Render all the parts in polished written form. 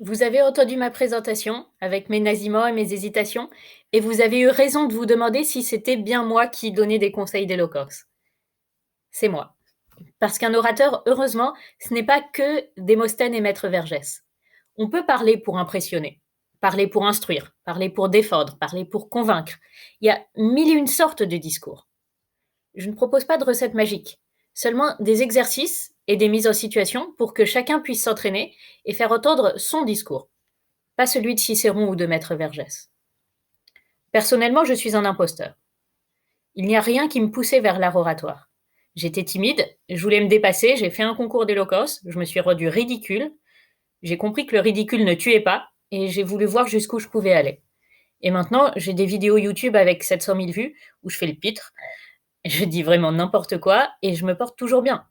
Vous avez entendu ma présentation avec mes nasiments et mes hésitations, et vous avez eu raison de vous demander si c'était bien moi qui donnais des conseils d'éloquence. C'est moi. Parce qu'un orateur, heureusement, ce n'est pas que Démosthène et Maître Vergès. On peut parler pour impressionner, parler pour instruire, parler pour défendre, parler pour convaincre. Il y a mille et une sortes de discours. Je ne propose pas de recettes magiques, seulement des exercices et des mises en situation pour que chacun puisse s'entraîner et faire entendre son discours, pas celui de Cicéron ou de Maître Vergès. Personnellement, je suis un imposteur. Il n'y a rien qui me poussait vers l'art oratoire. J'étais timide, je voulais me dépasser, j'ai fait un concours d'éloquence, je me suis rendu ridicule, j'ai compris que le ridicule ne tuait pas, et j'ai voulu voir jusqu'où je pouvais aller. Et maintenant, j'ai des vidéos YouTube avec 700 000 vues, où je fais le pitre, je dis vraiment n'importe quoi, et je me porte toujours bien.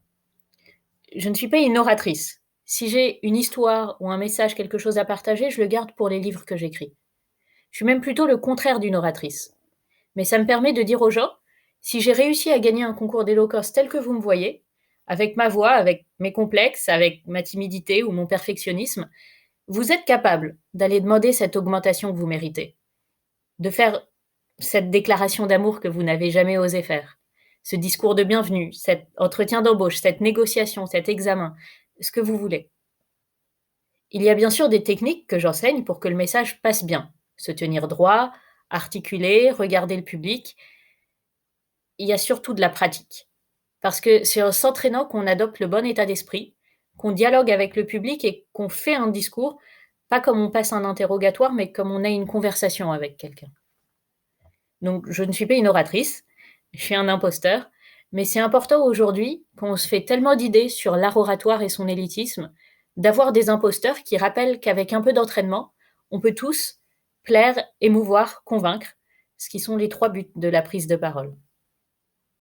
Je ne suis pas une oratrice. Si j'ai une histoire ou un message, quelque chose à partager, je le garde pour les livres que j'écris. Je suis même plutôt le contraire d'une oratrice. Mais ça me permet de dire aux gens, si j'ai réussi à gagner un concours d'éloquence tel que vous me voyez, avec ma voix, avec mes complexes, avec ma timidité ou mon perfectionnisme, vous êtes capable d'aller demander cette augmentation que vous méritez, de faire cette déclaration d'amour que vous n'avez jamais osé faire, ce discours de bienvenue, cet entretien d'embauche, cette négociation, cet examen, ce que vous voulez. Il y a bien sûr des techniques que j'enseigne pour que le message passe bien. Se tenir droit, articuler, regarder le public. Il y a surtout de la pratique. Parce que c'est en s'entraînant qu'on adopte le bon état d'esprit, qu'on dialogue avec le public et qu'on fait un discours, pas comme on passe un interrogatoire, mais comme on a une conversation avec quelqu'un. Donc je ne suis pas une oratrice, je suis un imposteur, mais c'est important aujourd'hui, quand on se fait tellement d'idées sur l'art oratoire et son élitisme, d'avoir des imposteurs qui rappellent qu'avec un peu d'entraînement, on peut tous plaire, émouvoir, convaincre, ce qui sont les 3 buts de la prise de parole.